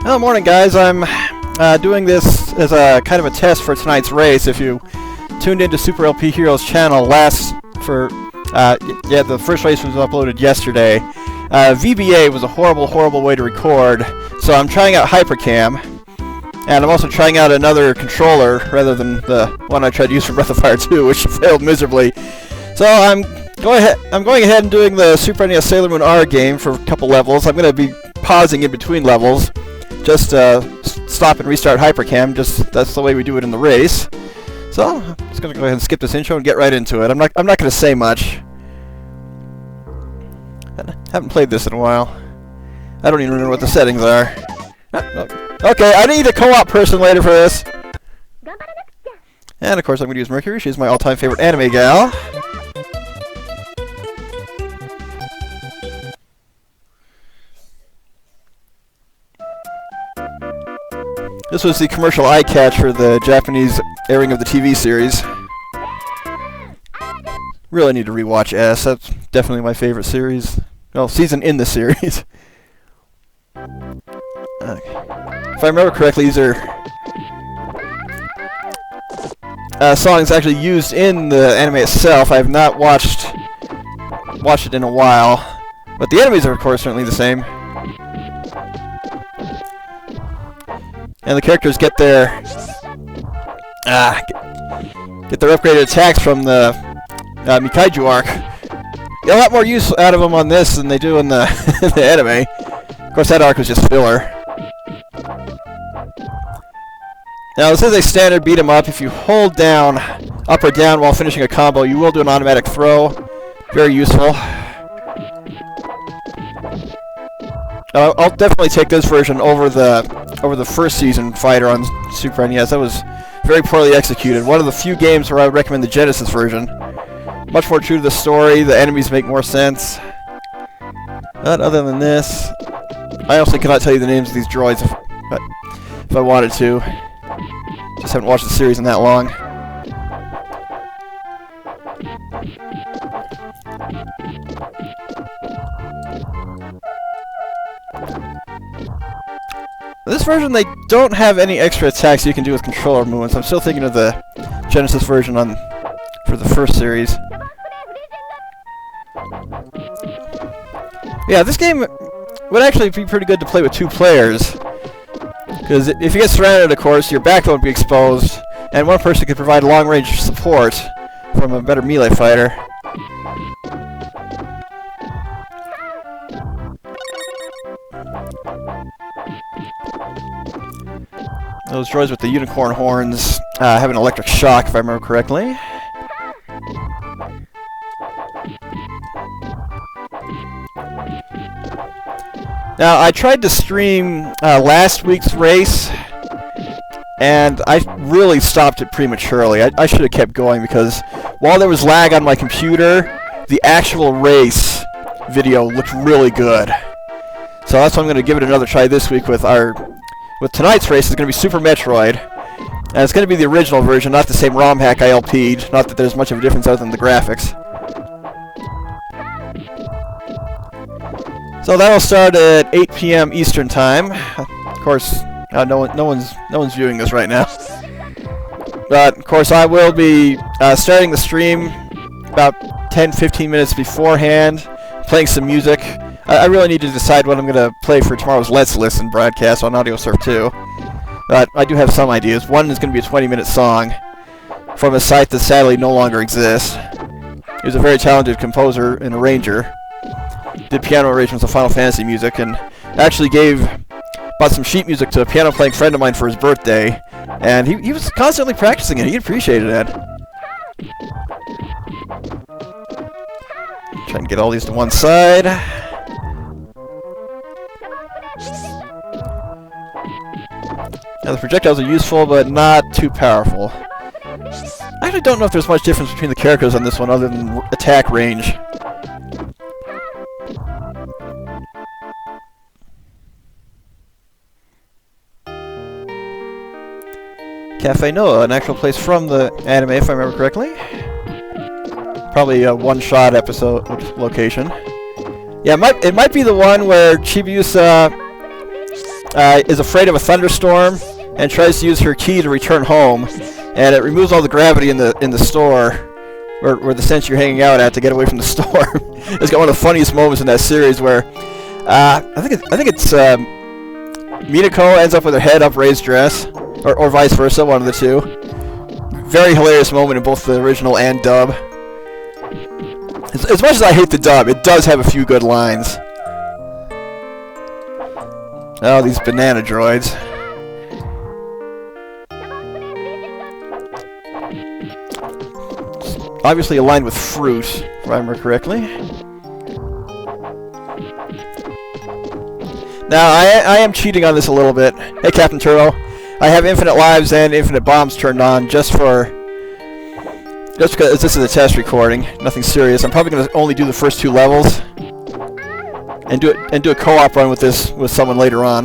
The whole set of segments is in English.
Well, morning, guys. I'm doing this as a kind of a test for tonight's race. If you tuned into Super LP Heroes channel the first race was uploaded yesterday. VBA was a horrible way to record, so I'm trying out Hypercam, and I'm also trying out another controller rather than the one I tried to use for Breath of Fire 2, which failed miserably. So I'm going ahead and doing the Super NES Sailormoon R game for a couple levels. I'm going to be pausing in between levels, just stop and restart Hypercam. That's the way we do it in the race. So I'm just going to go ahead and skip this intro and get right into it. I'm not going to say much. I haven't played this in a while. I don't even remember what the settings are. Okay, I need a co-op person later for this. And of course I'm going to use Mercury. She's my all-time favorite anime gal. This was the commercial eye catch for the Japanese airing of the TV series. Really need to rewatch S. That's definitely my favorite series. Well, season in the series. Okay. If I remember correctly, these are songs actually used in the anime itself. I have not watched it in a while, but the enemies are, of course, certainly the same. And the characters get their upgraded attacks from the Mikaiju arc. Get a lot more use out of them on this than they do in the the anime. Of course, that arc was just filler. Now, this is a standard beat 'em up. If you hold down up or down while finishing a combo, you will do an automatic throw. Very useful. I'll definitely take this version over the first season fighter on Super NES. That was very poorly executed. One of the few games where I would recommend the Genesis version. Much more true to the story. The enemies make more sense. But other than this, I also cannot tell you the names of these droids if I wanted to. Just haven't watched the series in that long. This version, they don't have any extra attacks you can do with controller movements. I'm still thinking of the Genesis version for the first series. Yeah, this game would actually be pretty good to play with two players. Because if you get surrounded, of course, your back won't be exposed, and one person could provide long-range support from a better melee fighter. Those droids with the unicorn horns have an electric shock, if I remember correctly. Now, I tried to stream last week's race, and I really stopped it prematurely. I should have kept going, because while there was lag on my computer, the actual race video looked really good. So that's why I'm going to give it another try this week with tonight's race. Is going to be Super Metroid, and it's going to be the original version, not the same ROM hack I LP'd. Not that there's much of a difference other than the graphics. So that'll start at 8 p.m. Eastern Time. Of course, no one's viewing this right now. But of course, I will be starting the stream about 10-15 minutes beforehand, playing some music. I really need to decide what I'm going to play for tomorrow's Let's Listen broadcast on AudioSurf 2. But I do have some ideas. One is going to be a 20-minute song from a site that sadly no longer exists. He was a very talented composer and arranger. Did piano arrangements of Final Fantasy music, and actually bought some sheet music to a piano-playing friend of mine for his birthday. And he was constantly practicing it. He appreciated it. Try and get all these to one side. Now, the projectiles are useful, but not too powerful. I actually don't know if there's much difference between the characters on this one other than attack range. Cafe Noah, an actual place from the anime, if I remember correctly. Probably a one-shot episode location. Yeah, it might be the one where Chibiusa is afraid of a thunderstorm and tries to use her key to return home, and it removes all the gravity in the store where the sense you're hanging out at to get away from the storm. It's got one of the funniest moments in that series where I think it's Minako ends up with her head up Ray's dress, or vice versa, one of the two. Very hilarious moment in both the original and dub. As much as I hate the dub, it does have a few good lines. Oh, these banana droids. Obviously aligned with fruit, if I remember correctly. Now, I am cheating on this a little bit. Hey, Captain Turtle. I have infinite lives and infinite bombs turned on just because this is a test recording. Nothing serious. I'm probably going to only do the first 2 levels and do a co-op run with someone later on.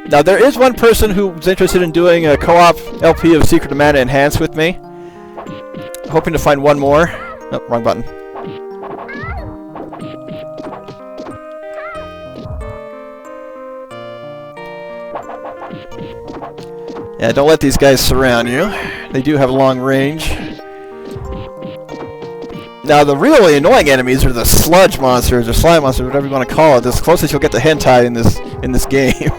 Now, there is one person who's interested in doing a co-op LP of Secret of Mana Enhanced with me. Hoping to find one more. Oh, wrong button. Yeah, don't let these guys surround you. They do have long range. Now, the really annoying enemies are the sludge monsters, or slime monsters, whatever you want to call it. That's the closest you'll get to hentai in this game.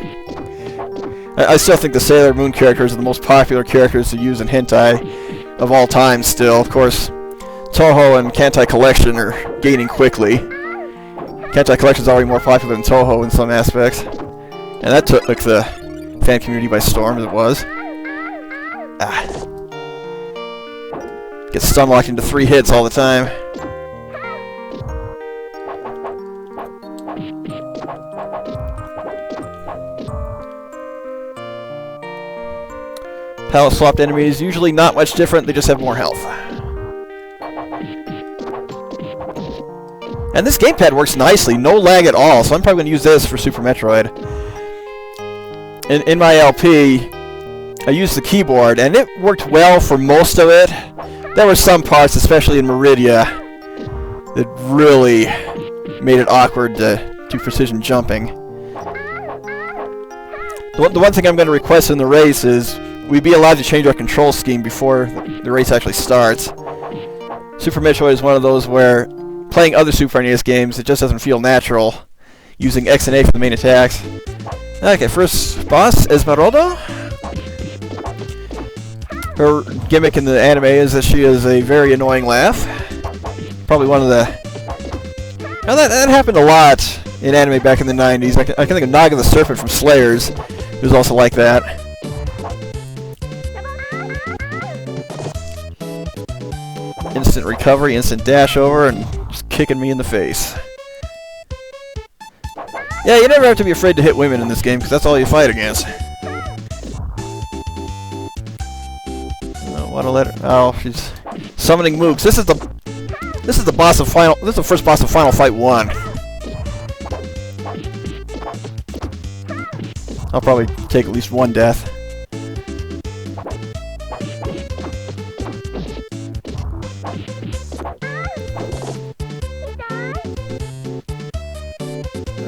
I still think the Sailormoon characters are the most popular characters to use in hentai of all time still. Of course, Toho and Kantai Collection are gaining quickly. Kantai Collection is already more popular than Toho in some aspects. And that took the fan community by storm, as it was. Get stun locked into 3 hits all the time. Palette swapped enemies, usually not much different, they just have more health. And this gamepad works nicely, no lag at all, so I'm probably going to use this for Super Metroid. In my LP, I used the keyboard, and it worked well for most of it. There were some parts, especially in Meridia, that really made it awkward to do precision jumping. The one thing I'm going to request in the race is we be allowed to change our control scheme before the race actually starts. Super Metroid is one of those where playing other Super NES games, it just doesn't feel natural using X and A for the main attacks. Okay, first boss, Esmeralda. Her gimmick in the anime is that she is a very annoying laugh. Probably one of the... Now that happened a lot in anime back in the 90s. I can think of Naga the Serpent from Slayers, who's also like that. Instant recovery, instant dash over, and just kicking me in the face. Yeah, you never have to be afraid to hit women in this game, because that's all you fight against. Want to let her... Oh, she's summoning mooks. This is the boss of final... This is the first boss of Final Fight 1. I'll probably take at least 1 death.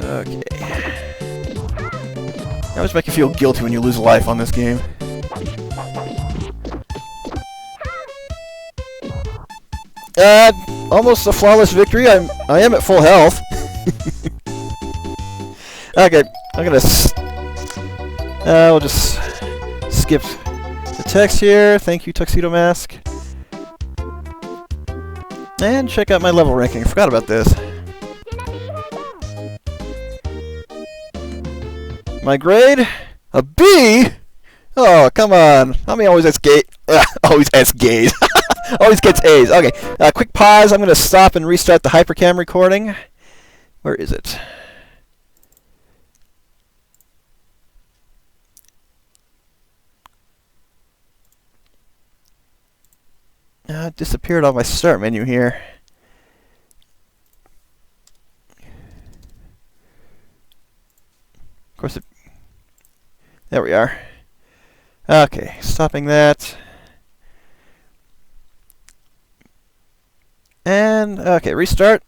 Okay. That always make you feel guilty when you lose a life on this game. Almost a flawless victory. I am at full health. Okay, I'm gonna... we'll just skip the text here. Thank you, Tuxedo Mask. And check out my level ranking. I forgot about this. My grade? A B? Oh, come on. How many always gets gay? Always gets gays. Always gets A's. Okay, quick pause. I'm going to stop and restart the Hypercam recording. Where is it? It disappeared on my start menu here. Of course it... There we are. Okay, stopping that. And, okay, restart.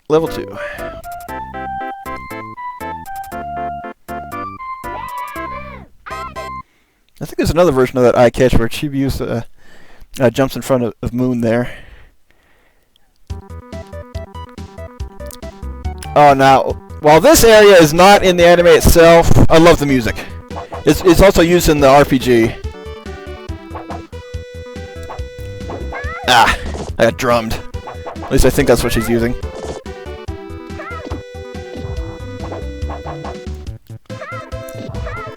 Level 2. I think there's another version of that eye catch where Chibiusa jumps in front of Moon there. Oh, now, while this area is not in the anime itself, I love the music. It's also used in the RPG. Ah, I got drummed. At least I think that's what she's using.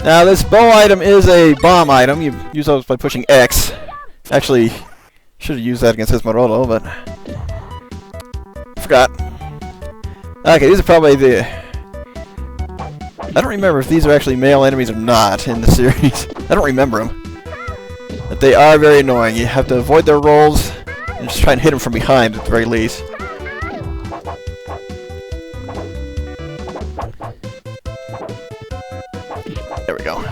Now, this bow item is a bomb item. You use those by pushing X. Actually, should have used that against Hismoroto, but forgot. Okay, these are probably the... I don't remember if these are actually male enemies or not in the series. I don't remember them. But they are very annoying. You have to avoid their rolls and just try and hit them from behind at the very least. There we go.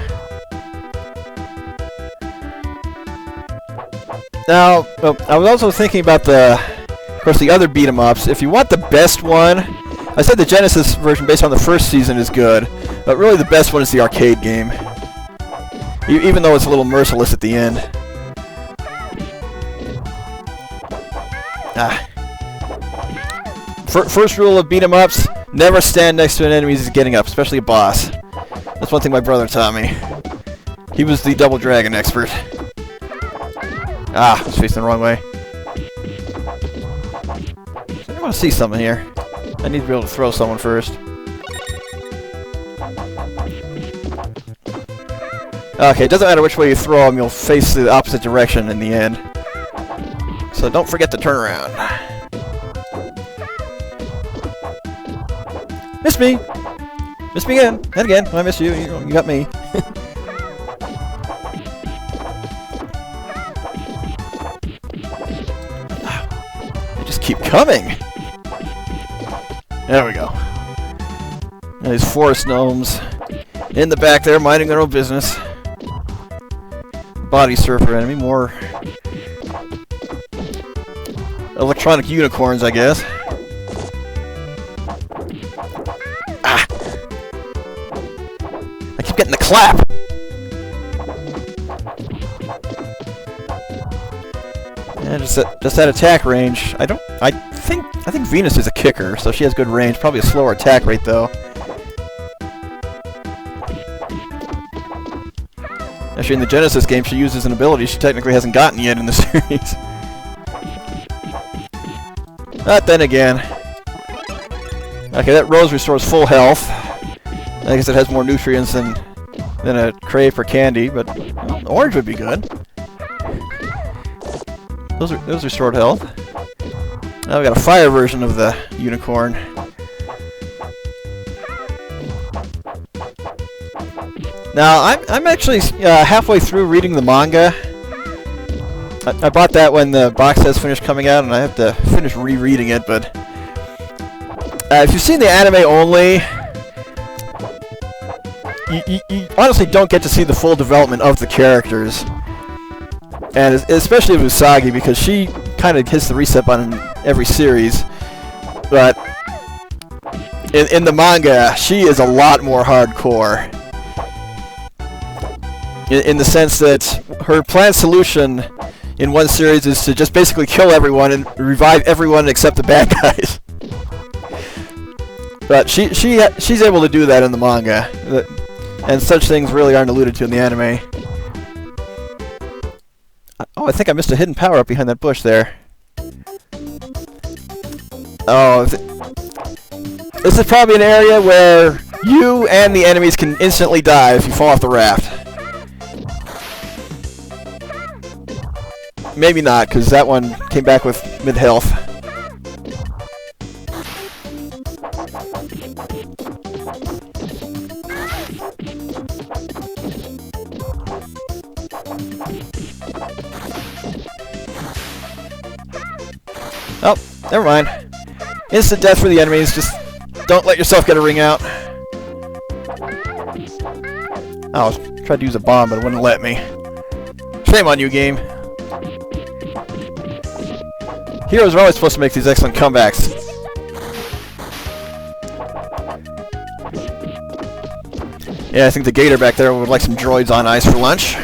Now, I was also thinking about of course, the other beat-em-ups. If you want the best one, I said the Genesis version based on the first season is good, but really the best one is the arcade game. Even though it's a little merciless at the end. First rule of beat-em-ups, never stand next to an enemy as he's getting up, especially a boss. That's one thing my brother taught me. He was the Double Dragon expert. Ah, I was facing the wrong way. I want to see something here. I need to be able to throw someone first. Okay, it doesn't matter which way you throw them, you'll face the opposite direction in the end. So don't forget to turn around. Miss me! Miss me again! And again, I miss you. You got me. They just keep coming! There we go. And these forest gnomes in the back there, minding their own business. Body surfer enemy, more electronic unicorns, I guess. Ah! I keep getting the clap! And just at attack range. I think Venus is a kicker, so she has good range. Probably a slower attack rate, though. Actually, in the Genesis game, she uses an ability she technically hasn't gotten yet in the series. But then again... Okay, that rose restores full health. I guess it has more nutrients than a crave for candy, but well, orange would be good. Those restored health. Now we got a fire version of the unicorn. Now I'm actually halfway through reading the manga. I bought that when the box set's finished coming out, and I have to finish rereading it. But if you've seen the anime only, you honestly don't get to see the full development of the characters, and especially with Usagi, because she kind of hits the reset button in every series. But in the manga, she is a lot more hardcore. In the sense that her planned solution in one series is to just basically kill everyone and revive everyone except the bad guys. But she's able to do that in the manga, and such things really aren't alluded to in the anime. Oh, I think I missed a hidden power-up behind that bush there. Oh, this is probably an area where you and the enemies can instantly die if you fall off the raft. Maybe not, because that one came back with mid-health. Oh, never mind. Instant death for the enemies, just don't let yourself get a ring out. I was trying to use a bomb, but it wouldn't let me. Shame on you, game. Heroes are always supposed to make these excellent comebacks. Yeah, I think the gator back there would like some droids on ice for lunch.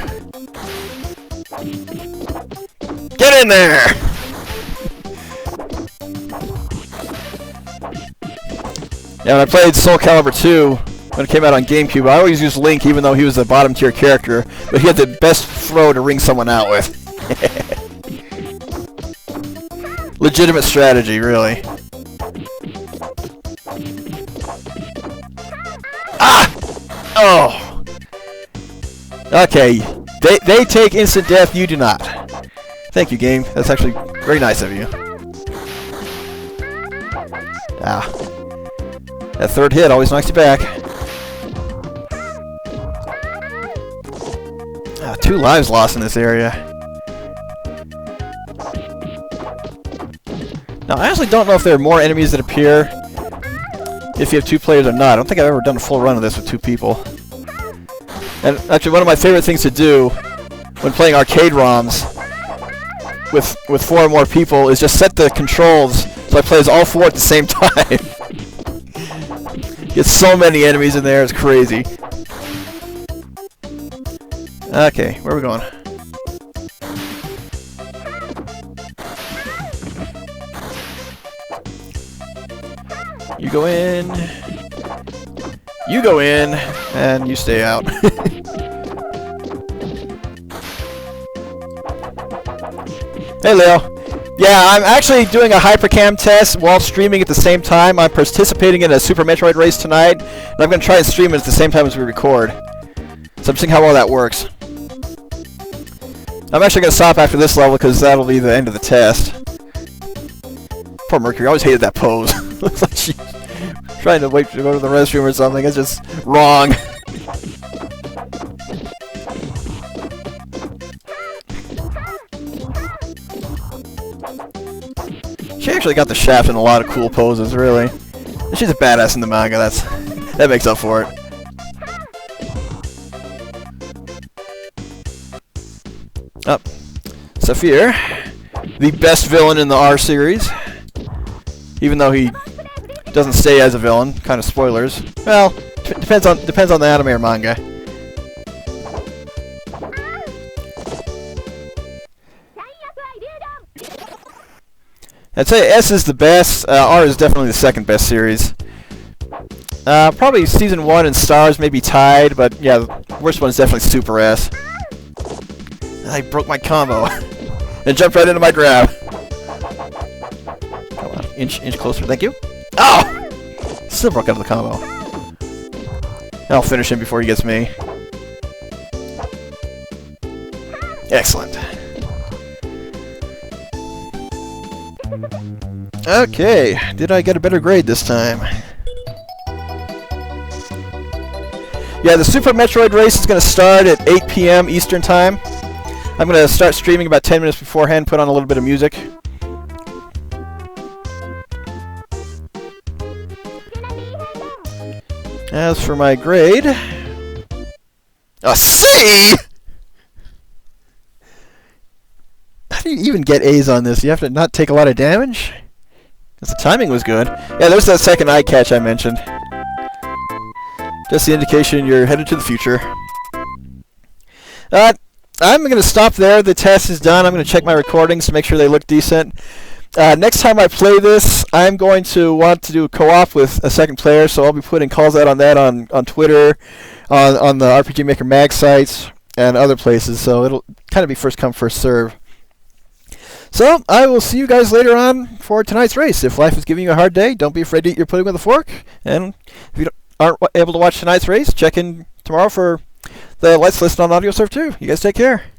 in there! Yeah, when I played Soul Calibur 2, when it came out on GameCube, I always used Link even though he was a bottom tier character, but he had the best throw to ring someone out with. Legitimate strategy, really. Ah! Oh! Okay, they take instant death, you do not. Thank you, game. That's actually very nice of you. Ah. That third hit always knocks you back. Ah, 2 lives lost in this area. Now, I actually don't know if there are more enemies that appear if you have 2 players or not. I don't think I've ever done a full run of this with 2 people. And actually, one of my favorite things to do when playing arcade ROMs with 4 or more people is just set the controls so I play as all 4 at the same time. Get so many enemies in there, it's crazy. Okay, where are we going? You go in. You go in, and you stay out. Hey, Leo. Yeah, I'm actually doing a Hypercam test while streaming at the same time. I'm participating in a Super Metroid race tonight, and I'm going to try and stream it at the same time as we record. So I'm seeing how well that works. I'm actually going to stop after this level because that'll be the end of the test. Poor Mercury, I always hated that pose. Looks like she's trying to wait to go to the restroom or something. It's just wrong. She actually got the shaft in a lot of cool poses, really. She's a badass in the manga, that makes up for it. Up. Saphir, the best villain in the R series. Even though he doesn't stay as a villain, kind of spoilers. Well, depends on the anime or manga. I'd say S is the best. R is definitely the second best series. Probably Season 1 and Stars may be tied, but yeah, the worst one is definitely Super S. I broke my combo. And jumped right into my grab. Come on, inch closer, thank you. Oh! Still broke out of the combo. I'll finish him before he gets me. Excellent. Okay, did I get a better grade this time? Yeah, the Super Metroid race is going to start at 8 p.m. Eastern Time. I'm going to start streaming about 10 minutes beforehand, put on a little bit of music. As for my grade... A C?! How do you even get A's on this? You have to not take a lot of damage? Because the timing was good. Yeah, there's that second eye catch I mentioned. Just the indication you're headed to the future. I'm going to stop there. The test is done. I'm going to check my recordings to make sure they look decent. Next time I play this, I'm going to want to do a co-op with a second player, so I'll be putting calls out on that on Twitter, on the RPG Maker Mag sites, and other places, so it'll kind of be first come, first serve. So, I will see you guys later on for tonight's race. If life is giving you a hard day, don't be afraid to eat your pudding with a fork. And if you aren't able to watch tonight's race, check in tomorrow for the Let's Listen on AudioSurf 2. You guys take care.